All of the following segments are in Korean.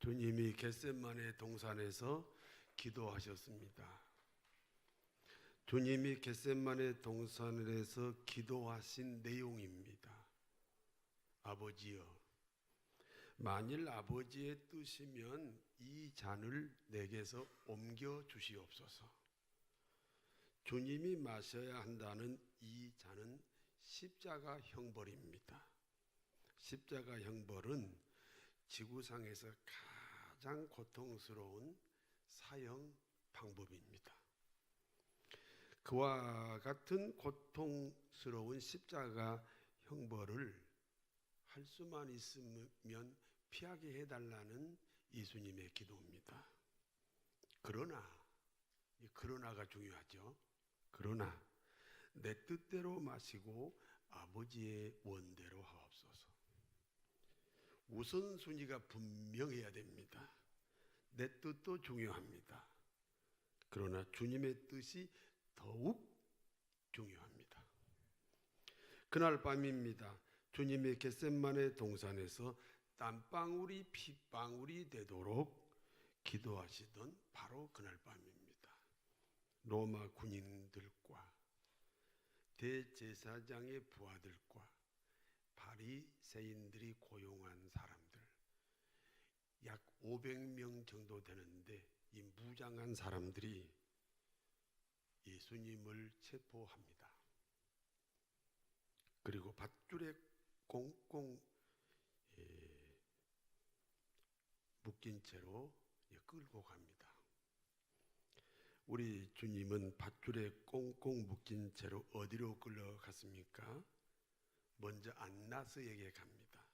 주님이 겟세마네 동산에서 기도하셨습니다. 주님이 겟세마네 동산에서 기도하신 내용입니다. 아버지여, 만일 아버지의 뜻이면 이 잔을 내게서 옮겨 주시옵소서. 주님이 마셔야 한다는 이 잔은 십자가 형벌입니다. 십자가 형벌은 지구상에서 가장 고통스러운 사형 방법입니다. 그와 같은 고통스러운 십자가 형벌을 할 수만 있으면 피하게 해달라는 예수님의 기도입니다. 그러나가 중요하죠. 그러나 내 뜻대로 마시고 아버지의 원대로 하옵소서. 우선순위가 분명해야 됩니다. 내 뜻도 중요합니다. 그러나 주님의 뜻이 더욱 중요합니다. 그날 밤입니다. 주님의 겟세마네 동산에서 땀방울이 핏방울이 되도록 기도하시던 바로 그날 밤입니다. 로마 군인들과 대제사장의 부하들과 바리새인들이 고용한 사람들 약 500명 정도 되는데 이 무장한 사람들이 예수님을 체포합니다. 그리고 밧줄에 꽁꽁 묶인 채로 끌고 갑니다. 우리 주님은 밧줄에 꽁꽁 묶인 채로 어디로 끌려갔습니까? 먼저 안나스에게 갑니다.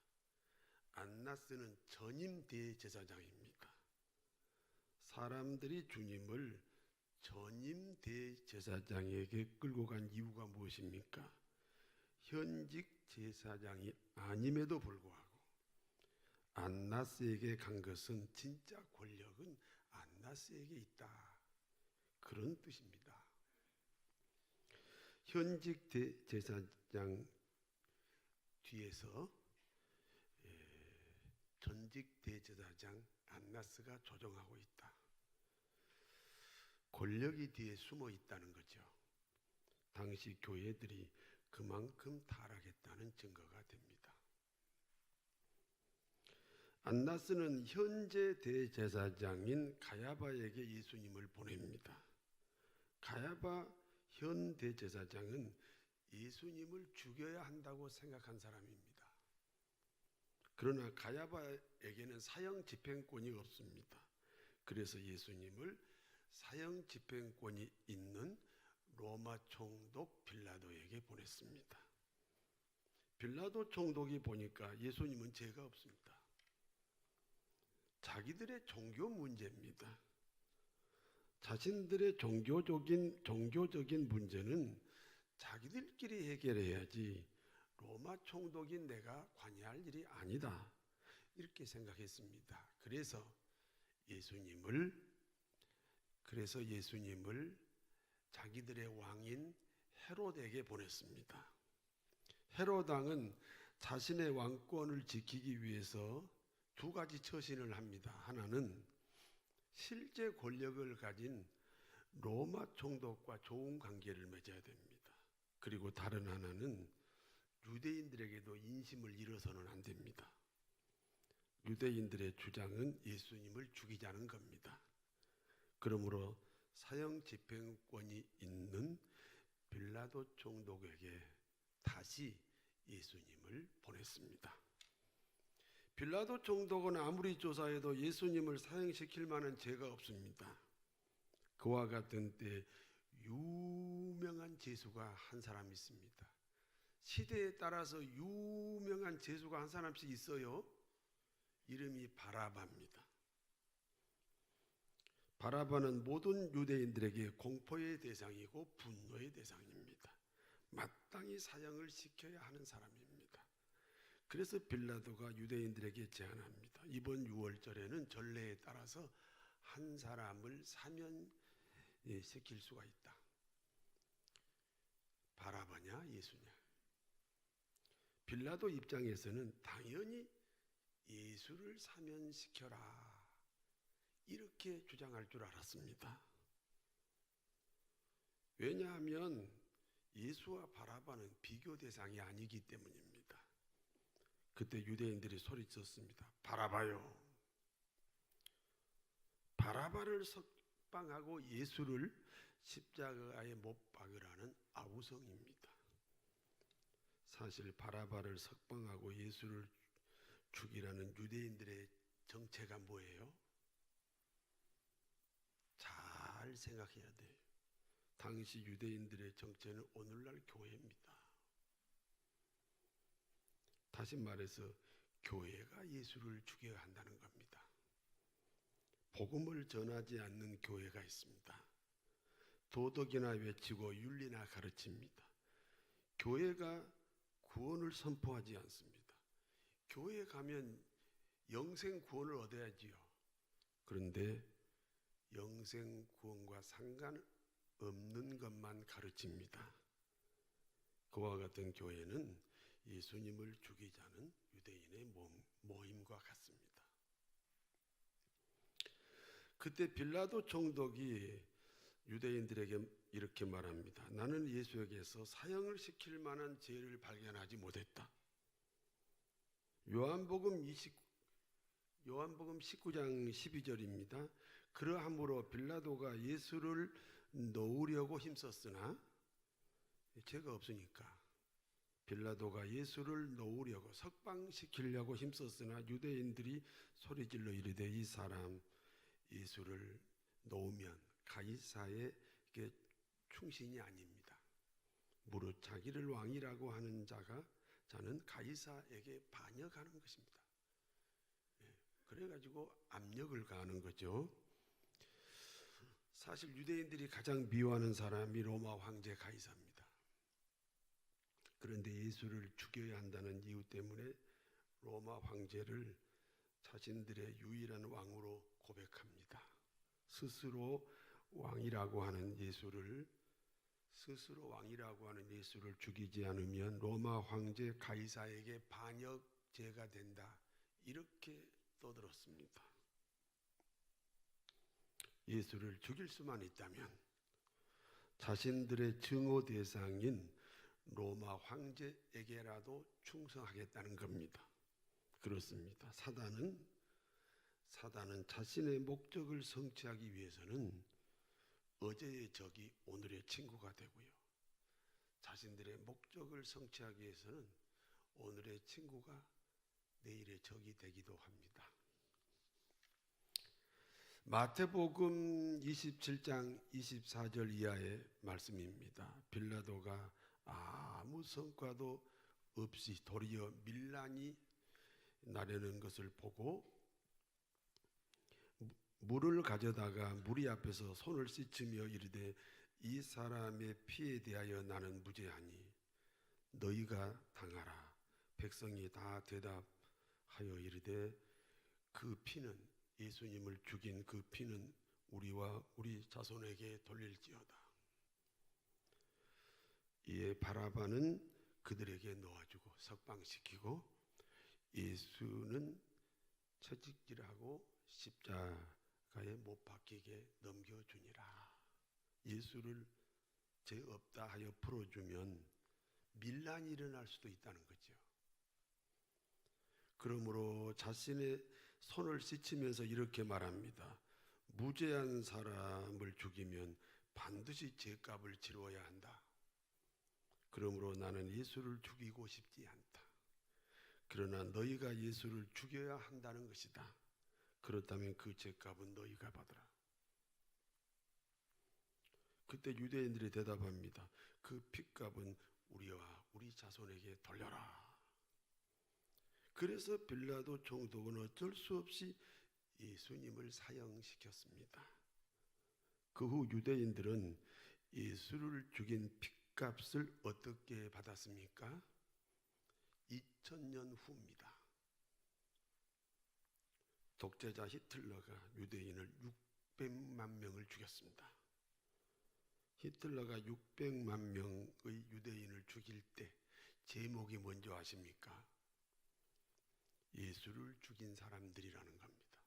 안나스는 전임 대제사장입니다. 사람들이 주님을 전임 대제사장에게 끌고 간 이유가 무엇입니까? 현직 제사장이 아님에도 불구하고 안나스에게 간 것은 진짜 권력은 안나스에게 있다. 그런 뜻입니다. 현직 대제사장 뒤에서 전직 대제사장 안나스가 조종하고 있다. 권력이 뒤에 숨어 있다는 거죠. 당시 교회들이 그만큼 타락했다는 증거가 됩니다. 안나스는 현재 대제사장인 가야바에게 예수님을 보냅니다. 가야바 현 대제사장은 예수님을 죽여야 한다고 생각한 사람입니다. 그러나 가야바에게는 사형 집행권이 없습니다. 그래서 예수님을 사형 집행권이 있는 로마 총독 빌라도에게 보냈습니다. 빌라도 총독이 보니까 예수님은 죄가 없습니다. 자기들의 종교 문제입니다. 자신들의 종교적인 문제는 자기들끼리 해결해야지 로마 총독인 내가 관여할 일이 아니다. 이렇게 생각했습니다. 그래서 예수님을 자기들의 왕인 헤롯에게 보냈습니다. 헤롯 왕은 자신의 왕권을 지키기 위해서 두 가지 처신을 합니다. 하나는 실제 권력을 가진 로마 총독과 좋은 관계를 맺어야 됩니다. 그리고 다른 하나는 유대인들에게도 인심을 잃어서는 안 됩니다. 유대인들의 주장은 예수님을 죽이자는 겁니다. 그러므로 사형 집행권이 있는 빌라도 총독에게 다시 예수님을 보냈습니다. 빌라도 총독은 아무리 조사해도 예수님을 사형시킬 만한 죄가 없습니다. 그와 같은 때 유명한 죄수가 한 사람 있습니다. 시대에 따라서 유명한 죄수가 한 사람씩 있어요. 이름이 바라바입니다. 바라바는 모든 유대인들에게 공포의 대상이고 분노의 대상입니다. 마땅히 사형을 시켜야 하는 사람입니다. 그래서 빌라도가 유대인들에게 제안합니다. 이번 6월절에는 전례에 따라서 한 사람을 사면시킬 수가 있다. 바라바냐 예수냐? 빌라도 입장에서는 당연히 예수를 사면시켜라 이렇게 주장할 줄 알았습니다. 왜냐하면 예수와 바라바는 비교 대상이 아니기 때문입니다. 그때 유대인들이 소리쳤습니다. 바라바요. 바라바를 석방하고 예수를 십자가에 못 박으라는 아우성입니다. 사실 바라바를 석방하고 예수를 죽이라는 유대인들의 정체가 뭐예요? 잘 생각해야 돼요. 당시 유대인들의 정체는 오늘날 교회입니다. 다시 말해서 교회가 예수를 죽여야 한다는 겁니다. 복음을 전하지 않는 교회가 있습니다. 도덕이나 외치고 윤리나 가르칩니다. 교회가 구원을 선포하지 않습니다. 교회에 가면 영생 구원을 얻어야지요. 그런데 영생 구원과 상관없는 것만 가르칩니다. 그와 같은 교회는 예수님을 죽이자는 유대인의 모임과 같습니다. 그때 빌라도 총독이 유대인들에게 이렇게 말합니다. 나는 예수에게서 사형을 시킬 만한 죄를 발견하지 못했다. 요한복음 19장 12절입니다. 그러함으로 빌라도가 예수를 놓으려고 힘썼으나 죄가 없으니까 빌라도가 예수를 놓으려고 석방시키려고 힘썼으나 유대인들이 소리질러 이르되 이 사람 예수를 놓으면 가이사에게 충신이 아닙니다. 무릇 자기를 왕이라고 하는 자는 가이사에게 반역하는 것입니다. 그래가지고 압력을 가하는 거죠. 사실 유대인들이 가장 미워하는 사람이 로마 황제 가이사입니다. 그런데 예수를 죽여야 한다는 이유 때문에 로마 황제를 자신들의 유일한 왕으로 고백합니다. 스스로 왕이라고 하는 예수를 죽이지 않으면 로마 황제 가이사에게 반역죄가 된다. 이렇게 떠들었습니다. 예수를 죽일 수만 있다면 자신들의 증오 대상인 로마 황제에게라도 충성하겠다는 겁니다. 그렇습니다. 사단은 자신의 목적을 성취하기 위해서는 어제의 적이 오늘의 친구가 되고요. 자신들의 목적을 성취하기 위해서는 오늘의 친구가 내일의 적이 되기도 합니다. 마태복음 27장 24절 이하의 말씀입니다. 빌라도가 아무 성과도 없이 도리어 밀란이 나려는 것을 보고 물을 가져다가 무리 앞에서 손을 씻으며 이르되 이 사람의 피에 대하여 나는 무죄하니 너희가 당하라. 백성이 다 대답하여 이르되 그 피는 예수님을 죽인 그 피는 우리와 우리 자손에게 돌릴지어다. 이에 바라바는 그들에게 놓아주고 석방시키고 예수는 채찍질하고 십자가에 못 박히게 넘겨주니라. 예수를 죄 없다 하여 풀어주면 밀란이 일어날 수도 있다는 거죠. 그러므로 자신의 손을 씻으면서 이렇게 말합니다. 무죄한 사람을 죽이면 반드시 죄값을 치러야 한다. 그러므로 나는 예수를 죽이고 싶지 않다. 그러나 너희가 예수를 죽여야 한다는 것이다. 그렇다면 그 죄값은 너희가 받으라. 그때 유대인들이 대답합니다. 그 핏값은 우리와 우리 자손에게 돌려라. 그래서 빌라도 총독은 어쩔 수 없이 예수님을 사형시켰습니다. 그 후 유대인들은 예수를 죽인 핏값을 어떻게 받았습니까? 2000년 후입니다. 독재자 히틀러가 유대인을 600만 명을 죽였습니다. 히틀러가 600만 명의 유대인을 죽일 때 제목이 뭔지 아십니까? 예수를 죽인 사람들이라는 겁니다.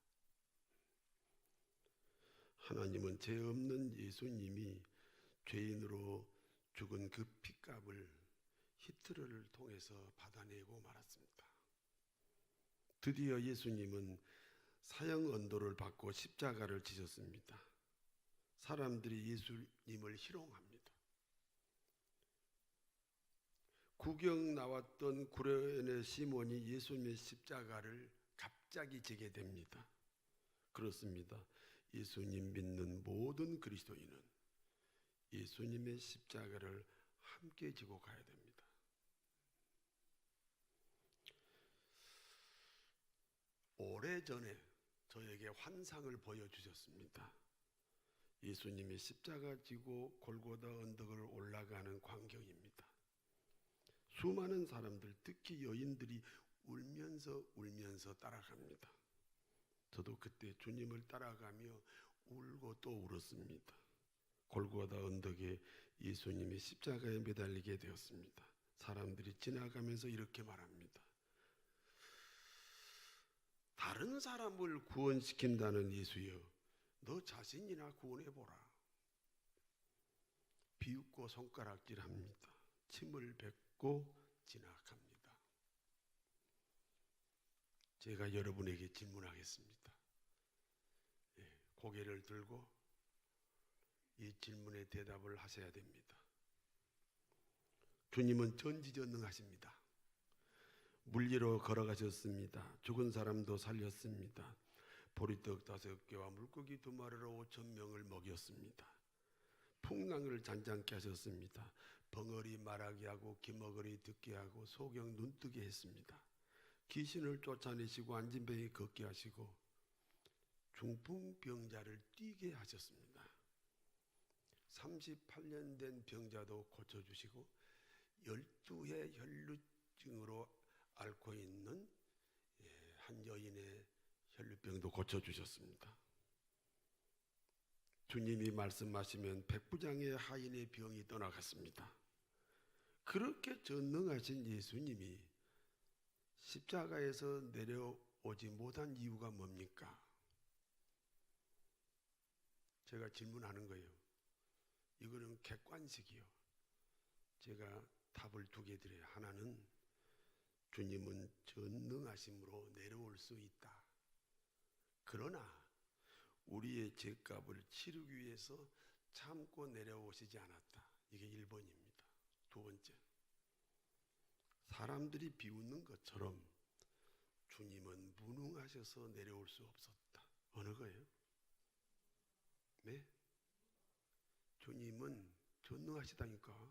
하나님은 죄 없는 예수님이 죄인으로 죽은 그 핏값을 히트러를 통해서 받아내고 말았습니다. 드디어 예수님은 사형 언도를 받고 십자가를 지셨습니다. 사람들이 예수님을 희롱합니다. 구경 나왔던 구레네 시몬이 예수님의 십자가를 갑자기 지게 됩니다. 그렇습니다. 예수님 믿는 모든 그리스도인은 예수님의 십자가를 함께 지고 가야 됩니다. 오래전에 저에게 환상을 보여주셨습니다. 예수님이 십자가 지고 골고다 언덕을 올라가는 광경입니다. 수많은 사람들, 특히 여인들이 울면서 따라갑니다. 저도 그때 주님을 따라가며 울고 또 울었습니다. 골고다 언덕에 예수님이 십자가에 매달리게 되었습니다. 사람들이 지나가면서 이렇게 말합니다. 다른 사람을 구원시킨다는 예수여, 너 자신이나 구원해보라. 비웃고 손가락질합니다. 침을 뱉고 지나갑니다. 제가 여러분에게 질문하겠습니다. 고개를 들고 이 질문에 대답을 하셔야 됩니다. 주님은 전지전능하십니다. 물리로 걸어가셨습니다. 죽은 사람도 살렸습니다. 보리떡 5개와 물고기 2마리로 5,000명을 먹였습니다. 풍랑을 잔잔케 하셨습니다. 벙어리 말하게 하고 기머거리 듣게 하고 소경 눈뜨게 했습니다. 귀신을 쫓아내시고 안진뱅이 걷게 하시고 중풍병자를 뛰게 하셨습니다. 38년 된 병자도 고쳐주시고 12해 혈루증으로 앓고 있는 한 여인의 혈루병도 고쳐주셨습니다. 주님이 말씀하시면 백부장의 하인의 병이 떠나갔습니다. 그렇게 전능하신 예수님이 십자가에서 내려오지 못한 이유가 뭡니까? 제가 질문하는 거예요. 이거는 객관식이요. 제가 답을 2개 드려요. 하나는 주님은 전능하심으로 내려올 수 있다. 그러나 우리의 죄값을 치르기 위해서 참고 내려오시지 않았다. 이게 1번입니다. 2번째, 사람들이 비웃는 것처럼 주님은 무능하셔서 내려올 수 없었다. 어느 거예요? 네? 주님은 전능하시다니까.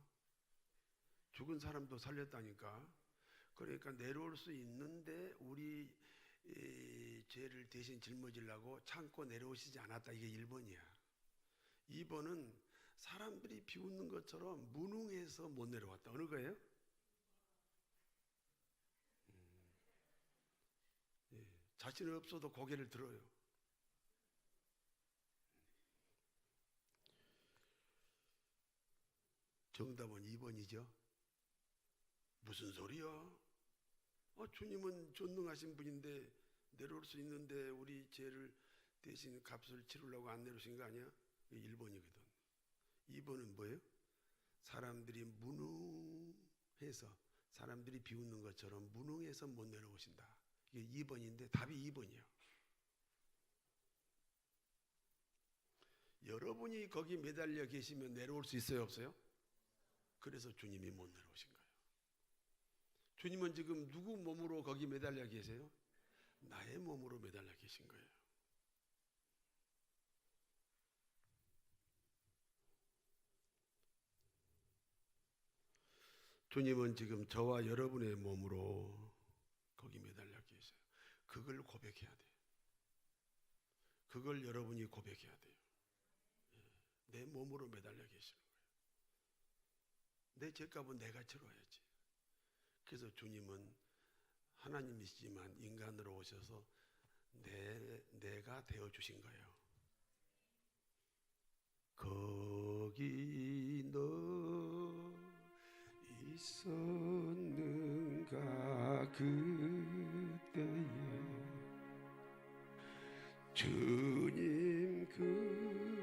죽은 사람도 살렸다니까. 그러니까 내려올 수 있는데 우리 죄를 대신 짊어지려고 참고 내려오시지 않았다. 이게 1번이야. 2번은 사람들이 비웃는 것처럼 무능해서 못 내려왔다. 어느 거예요? 자신 없어도 고개를 들어요. 정답은 2번이죠. 무슨 소리야? 주님은 전능하신 분인데 내려올 수 있는데 우리 죄를 대신 값을 치르려고 안 내려오신 거 아니야? 이게 1번이거든. 2번은 뭐예요? 사람들이 무능해서, 사람들이 비웃는 것처럼 무능해서 못 내려오신다. 이게 2번인데 답이 2번이에요. 여러분이 거기 매달려 계시면 내려올 수 있어요, 없어요? 그래서 주님이 못 내려오신 거예요. 주님은 지금 누구 몸으로 거기 매달려 계세요? 나의 몸으로 매달려 계신 거예요. 주님은 지금 저와 여러분의 몸으로 거기 매달려 계세요. 그걸 고백해야 돼요. 그걸 여러분이 고백해야 돼요. 내 몸으로 매달려 계시는 거예요. 내 죄값은 내가 치러야지. 그래서 주님은 하나님이시지만 인간으로 오셔서 내가 되어주신 거예요. 거기 너 있었는가 그때에 주님 그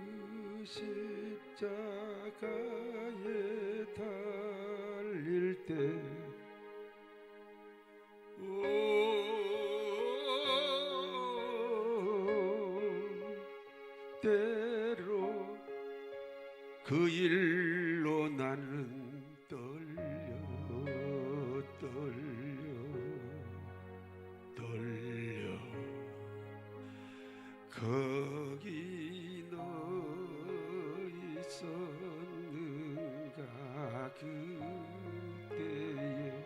십자가에 달릴 때 때로 그 일로 나는 떨려 거기 너 있었는가 그때에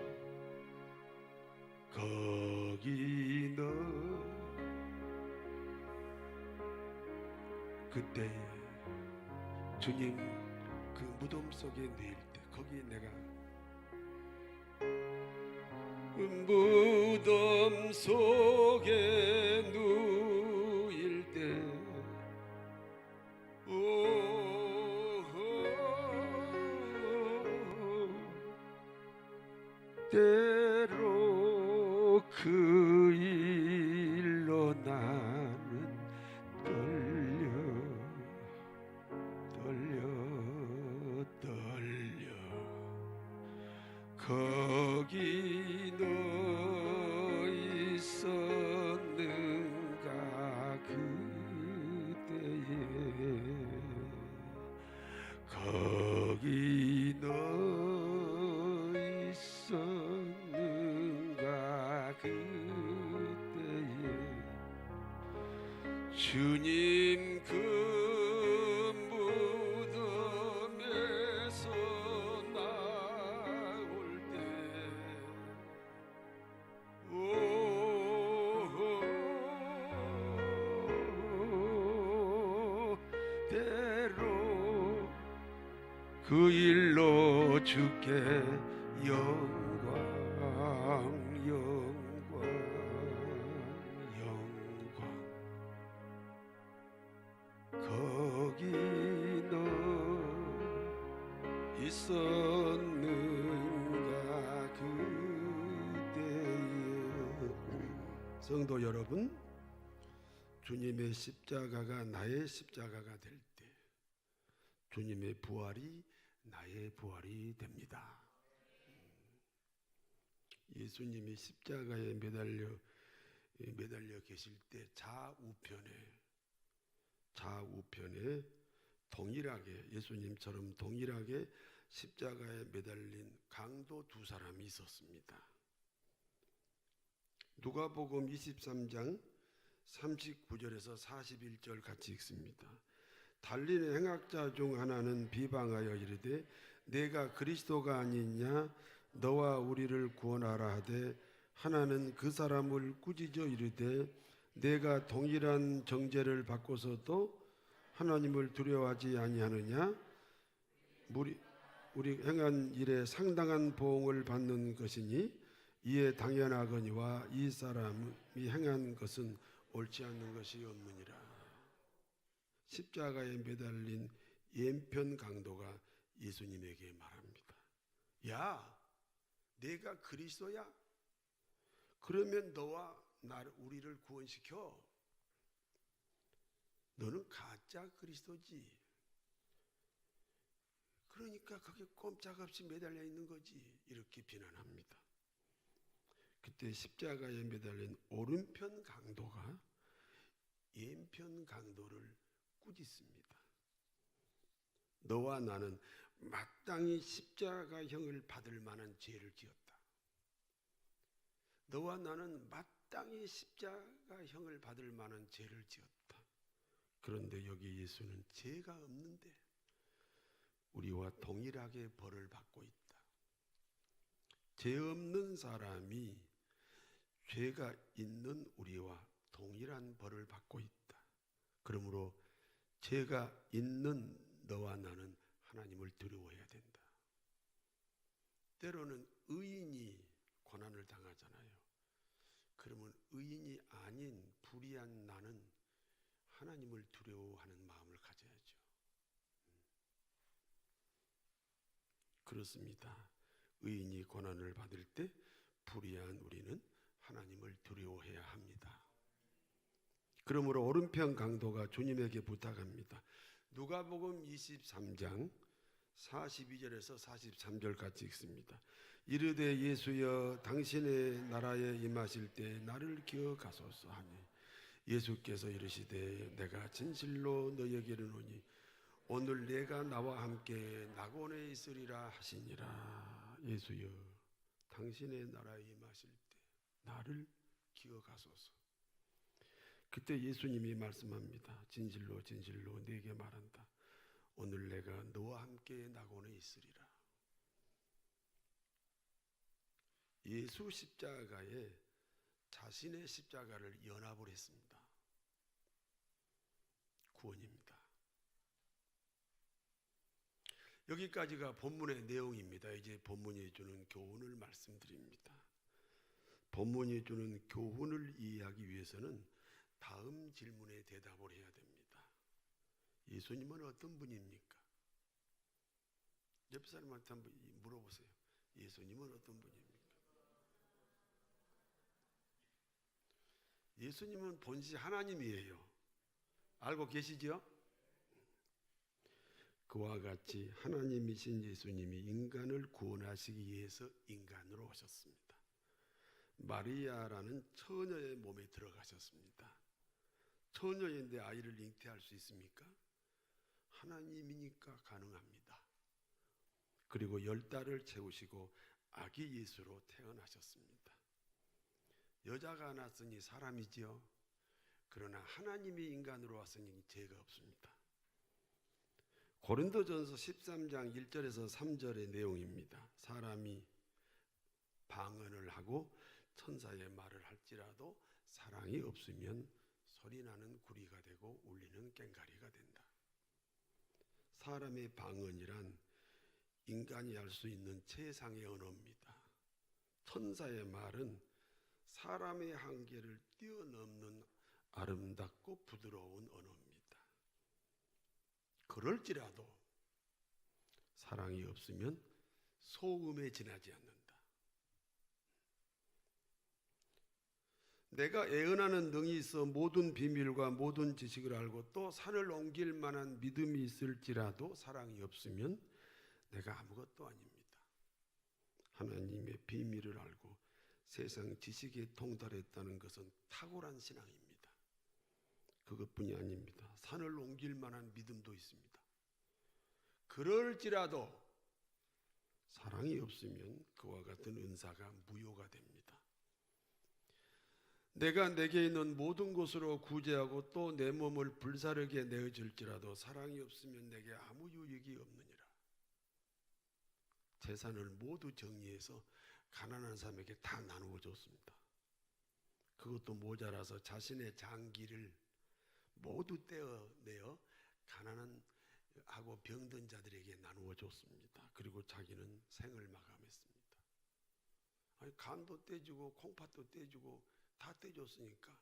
거기 너 그때에 주님 그 무덤 속에 누일 때 거기 내가 무덤 속에 누일 때 때로 그 일로 나는 떨려 거기 너 있었는가 그때에 거기 너 있었는가 그때에 주님 그 무덤에서 나올 때 때로 그 일로 주께 영광 거기 너 있었는가 그때에 성도 여러분, 주님의 십자가가 나의 십자가가 될 때 주님의 부활이 나의 부활이 됩니다. 예수님이 십자가에 매달려 계실 때 좌우편에 동일하게 예수님처럼 동일하게 십자가에 매달린 강도 두 사람이 있었습니다. 누가복음 23장 39절에서 41절 같이 읽습니다. 달리는 행악자 중 하나는 비방하여 이르되 내가 그리스도가 아니냐 너와 우리를 구원하라 하되 하나는 그 사람을 꾸짖어 이르되 내가 동일한 정죄를 받고서도 하나님을 두려워하지 아니하느냐 우리 행한 일에 상당한 보응을 받는 것이니 이에 당연하거니와 이 사람이 행한 것은 옳지 않는 것이 없느니라. 십자가에 매달린 왼편 강도가 예수님에게 말합니다. 야, 내가 그리스도야? 그러면 너와 우리를 구원시켜. 너는 가짜 그리스도지. 그러니까 거기 꼼짝없이 매달려 있는 거지. 이렇게 비난합니다. 그때 십자가에 매달린 오른편 강도가 왼편 강도를 꾸짖습니다. 너와 나는 마땅히 십자가형을 받을 만한 죄를 지었다. 너와 나는 마땅히 십자가형을 받을 만한 죄를 지었다. 그런데 여기 예수는 죄가 없는데 우리와 동일하게 벌을 받고 있다. 죄 없는 사람이 죄가 있는 우리와 동일한 벌을 받고 있다. 그러므로 죄가 있는 너와 나는 하나님을 두려워해야 된다. 때로는 의인이 고난을 당하잖아요. 그러면 의인이 아닌 불의한 나는 하나님을 두려워하는 마음을 가져야죠. 그렇습니다. 의인이 고난을 받을 때 불의한 우리는 하나님을 두려워해야 합니다. 그러므로 오른편 강도가 주님에게 부탁합니다. 누가복음 23장 42절에서 43절 같이 읽습니다. 이르되 예수여 당신의 나라에 임하실 때 나를 기억하소서 하니 예수께서 이르시되 내가 진실로 너희에게 이르노니 오늘 내가 나와 함께 낙원에 있으리라 하시니라. 예수여 당신의 나라에 임하실 때 나를 기억하소서. 그때 예수님이 말씀합니다. 진실로 진실로 네게 말한다. 오늘 내가 너와 함께 낙원에 있으리라. 예수 십자가에 자신의 십자가를 연합을 했습니다. 구원입니다. 여기까지가 본문의 내용입니다. 이제 본문이 주는 교훈을 말씀드립니다. 본문이 주는 교훈을 이해하기 위해서는 다음 질문에 대답을 해야 됩니다. 예수님은 어떤 분입니까? 옆 사람한테 한번 물어보세요. 예수님은 어떤 분입니까? 예수님은 본시 하나님이에요. 알고 계시죠? 그와 같이 하나님이신 예수님이 인간을 구원하시기 위해서 인간으로 오셨습니다. 마리아라는 처녀의 몸에 들어가셨습니다. 처녀인데 아이를 잉태할 수 있습니까? 하나님이니까 가능합니다. 그리고 10달을 채우시고 아기 예수로 태어나셨습니다. 여자가 낳았으니 사람이지요. 그러나 하나님이 인간으로 왔으니 죄가 없습니다. 고린도전서 13장 1절에서 3절의 내용입니다. 사람이 방언을 하고 천사의 말을 할지라도 사랑이 없으면 소리나는 구리가 되고 울리는 꽹과리가 된다. 사람의 방언이란 인간이 할 수 있는 최상의 언어입니다. 천사의 말은 사람의 한계를 뛰어넘는 아름답고 부드러운 언어입니다. 그럴지라도 사랑이 없으면 소음에 지나지 않는다. 내가 애언하는 능이 있어 모든 비밀과 모든 지식을 알고 또 산을 옮길 만한 믿음이 있을지라도 사랑이 없으면 내가 아무것도 아닙니다. 하나님의 비밀을 알고 세상 지식에 통달했다는 것은 탁월한 신앙입니다. 그것뿐이 아닙니다. 산을 옮길 만한 믿음도 있습니다. 그럴지라도 사랑이 없으면 그와 같은 은사가 무효가 됩니다. 내가 내게 있는 모든 것으로 구제하고 또 내 몸을 불사르게 내어줄지라도 사랑이 없으면 내게 아무 유익이 없느니라. 재산을 모두 정리해서 가난한 사람에게 다 나누어 줬습니다. 그것도 모자라서 자신의 장기를 모두 떼어내어 가난한 하고 병든 자들에게 나누어 줬습니다. 그리고 자기는 생을 마감했습니다. 아니, 간도 떼주고 콩팥도 떼주고 다 떼줬으니까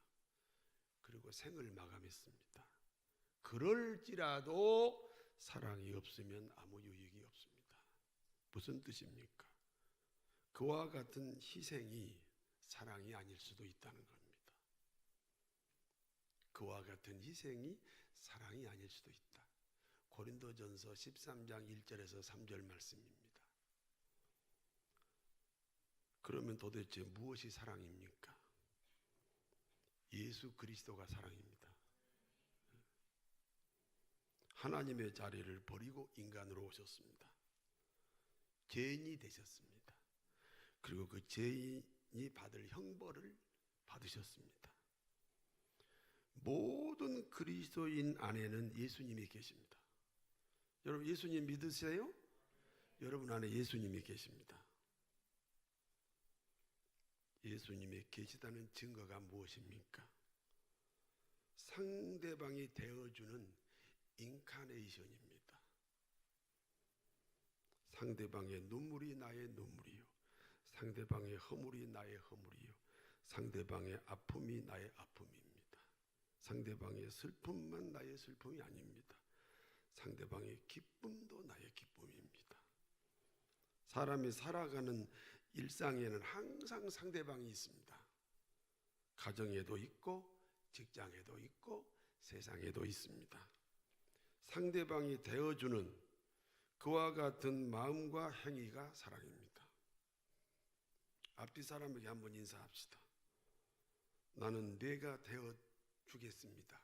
그리고 생을 마감했습니다. 그럴지라도 사랑이 없으면 아무 유익이 없습니다. 무슨 뜻입니까? 그와 같은 희생이 사랑이 아닐 수도 있다는 겁니다. 그와 같은 희생이 사랑이 아닐 수도 있다. 고린도전서 13장 1절에서 3절 말씀입니다. 그러면 도대체 무엇이 사랑입니까? 예수 그리스도가 사랑입니다. 하나님의 자리를 버리고 인간으로 오셨습니다. 죄인이 되셨습니다. 그리고 그 죄인이 받을 형벌을 받으셨습니다. 모든 그리스도인 안에는 예수님이 계십니다. 여러분 예수님 믿으세요? 여러분 안에 예수님이 계십니다. 예수님이 계시다는 증거가 무엇입니까? 상대방이 되어주는 인카네이션입니다. 상대방의 눈물이 나의 눈물이요, 상대방의 허물이 나의 허물이요, 상대방의 아픔이 나의 아픔입니다. 상대방의 슬픔만 나의 슬픔이 아닙니다. 상대방의 기쁨도 나의 기쁨입니다. 사람이 살아가는 일상에는 항상 상대방이 있습니다. 가정에도 있고 직장에도 있고 세상에도 있습니다. 상대방이 되어주는 그와 같은 마음과 행위가 사랑입니다. 앞뒤 사람에게 한번 인사합시다. 나는 내가 되어 주겠습니다.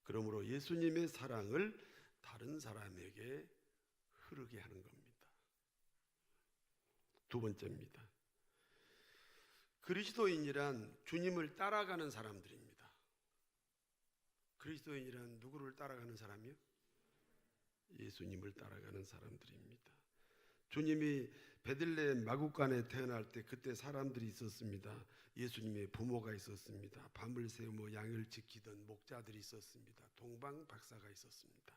그러므로 예수님의 사랑을 다른 사람에게 흐르게 하는 겁니다. 두 번째입니다. 그리스도인이란 주님을 따라가는 사람들입니다. 그리스도인이란 누구를 따라가는 사람이요? 예수님을 따라가는 사람들입니다. 주님이 베들레헴 마구간에 태어날 때 그때 사람들이 있었습니다. 예수님의 부모가 있었습니다. 밤을 새우며 양을 지키던 목자들이 있었습니다. 동방 박사가 있었습니다.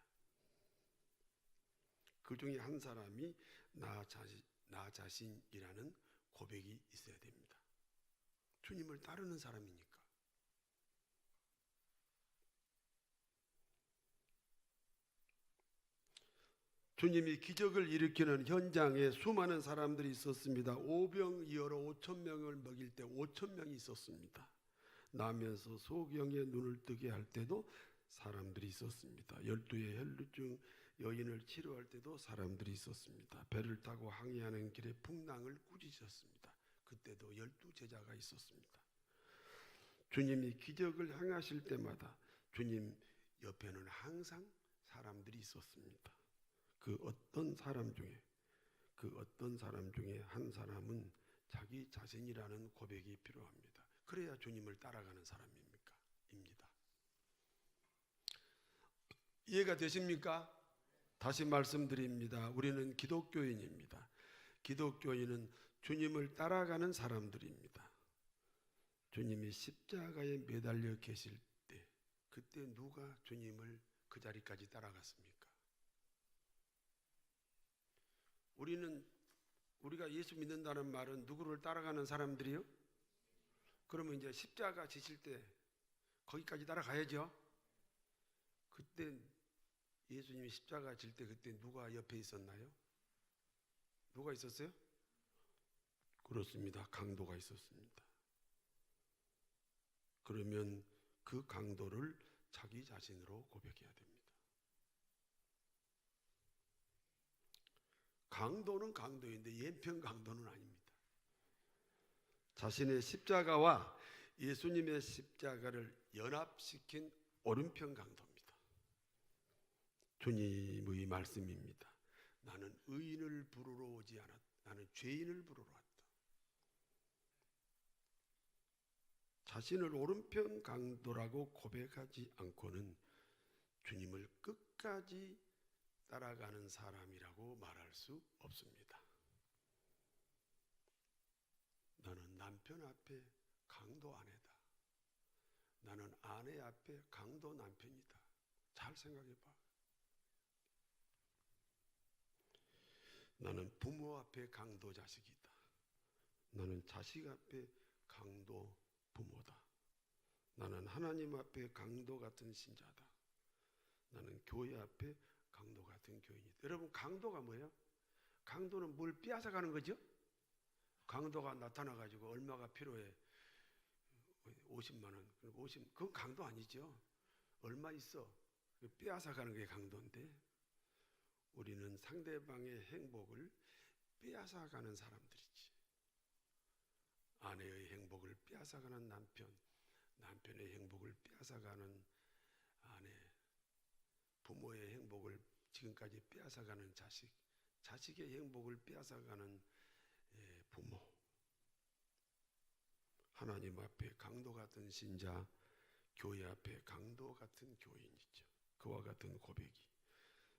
그 중에 한 사람이 나 자신이라는 고백이 있어야 됩니다. 주님을 따르는 사람이니까. 주님이 기적을 일으키는 현장에 수많은 사람들이 있었습니다. 오병이어로 5,000명을 먹일 때 5,000명이 있었습니다. 나면서 소경의 눈을 뜨게 할 때도 사람들이 있었습니다. 12의 혈루증 여인을 치료할 때도 사람들이 있었습니다. 배를 타고 항해하는 길에 풍랑을 꾸짖었습니다. 그때도 12제자가 있었습니다. 주님이 기적을 행하실 때마다 주님 옆에는 항상 사람들이 있었습니다. 그 어떤 사람 중에 한 사람은 자기 자신이라는 고백이 필요합니다. 그래야 주님을 따라가는 사람입니다. 이해가 되십니까? 다시 말씀드립니다. 우리는 기독교인입니다. 기독교인은 주님을 따라가는 사람들입니다. 주님이 십자가에 매달려 계실 때 그때 누가 주님을 그 자리까지 따라갔습니까? 우리가 예수 믿는다는 말은 누구를 따라가는 사람들이요? 그러면 이제 십자가 지실 때 거기까지 따라가야죠. 그때 예수님이 십자가 질 때 그때 누가 옆에 있었나요? 누가 있었어요? 그렇습니다. 강도가 있었습니다. 그러면 그 강도를 자기 자신으로 고백해야 됩니다. 강도는 강도인데 왼편 강도는 아닙니다. 자신의 십자가와 예수님의 십자가를 연합시킨 오른편 강도입니다. 주님의 말씀입니다. 나는 의인을 부르러 오지 않았다. 나는 죄인을 부르러 왔다. 자신을 오른편 강도라고 고백하지 않고는 주님을 끝까지 따라가는 사람이라고 말할 수 없습니다. 너는 남편 앞에 강도 아내다. 나는 아내 앞에 강도 남편이다. 잘 생각해봐. 나는 부모 앞에 강도 자식이다. 나는 자식 앞에 강도 부모다. 나는 하나님 앞에 강도 같은 신자다. 나는 교회 앞에 강도 같은 교인이다. 여러분, 강도가 뭐예요? 강도는 뭘 빼앗아가는 거죠? 강도가 나타나가지고 얼마가 필요해? 50만 원. 50, 그건 강도 아니죠. 얼마 있어? 빼앗아가는 게 강도인데 우리는 상대방의 행복을 빼앗아가는 사람들이지. 아내의 행복을 빼앗아가는 남편, 남편의 행복을 빼앗아가는 아내, 부모의 행복을 지금까지 빼앗아가는 자식, 자식의 행복을 빼앗아가는 부모. 하나님 앞에 강도 같은 신자, 교회 앞에 강도 같은 교인이죠. 그와 같은 고백이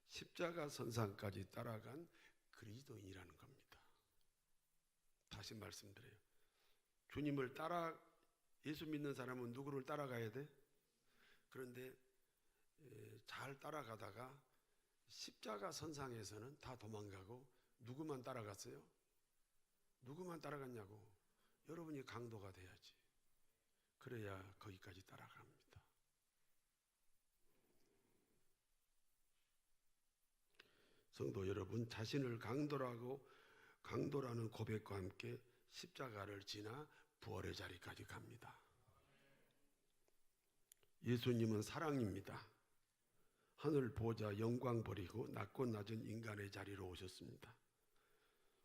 십자가 선상까지 따라간 그리스도인이라는 겁니다. 다시 말씀드려요. 주님을 예수 믿는 사람은 누구를 따라가야 돼? 그런데 잘 따라가다가 십자가 선상에서는 다 도망가고 누구만 따라갔어요? 누구만 따라갔냐고? 여러분이 강도가 돼야지. 그래야 거기까지 따라갑니다. 성도 여러분, 자신을 강도라고 강도라는 고백과 함께 십자가를 지나 부활의 자리까지 갑니다. 예수님은 사랑입니다. 하늘 보좌 영광 버리고 낮고 낮은 인간의 자리로 오셨습니다.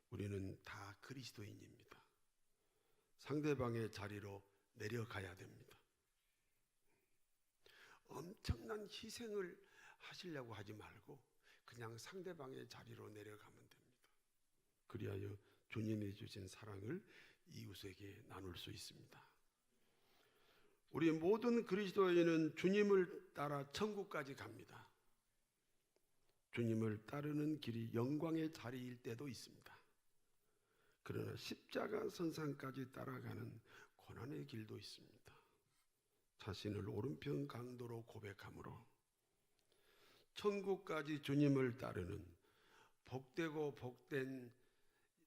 우리는 다 그리스도인입니다. 상대방의 자리로 내려가야 됩니다. 엄청난 희생을 하시려고 하지 말고 그냥 상대방의 자리로 내려가면 됩니다. 그리하여 주님이 주신 사랑을 이웃에게 나눌 수 있습니다. 우리 모든 그리스도인은 주님을 따라 천국까지 갑니다. 주님을 따르는 길이 영광의 자리일 때도 있습니다. 그러나 십자가 선상까지 따라가는 고난의 길도 있습니다. 자신을 오른편 강도로 고백함으로 천국까지 주님을 따르는 복되고 복된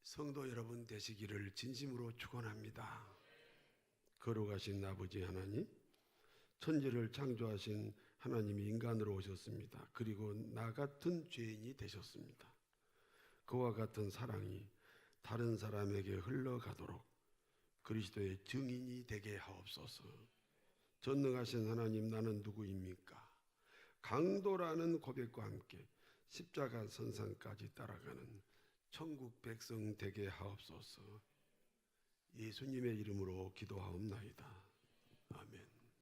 성도 여러분 되시기를 진심으로 축원합니다. 거룩하신 아버지 하나님, 천지를 창조하신 하나님이 인간으로 오셨습니다. 그리고 나 같은 죄인이 되셨습니다. 그와 같은 사랑이 다른 사람에게 흘러가도록 그리스도의 증인이 되게 하옵소서. 전능하신 하나님, 나는 누구입니까? 강도라는 고백과 함께 십자가 선상까지 따라가는 천국 백성 되게 하옵소서. 예수님의 이름으로 기도하옵나이다. 아멘.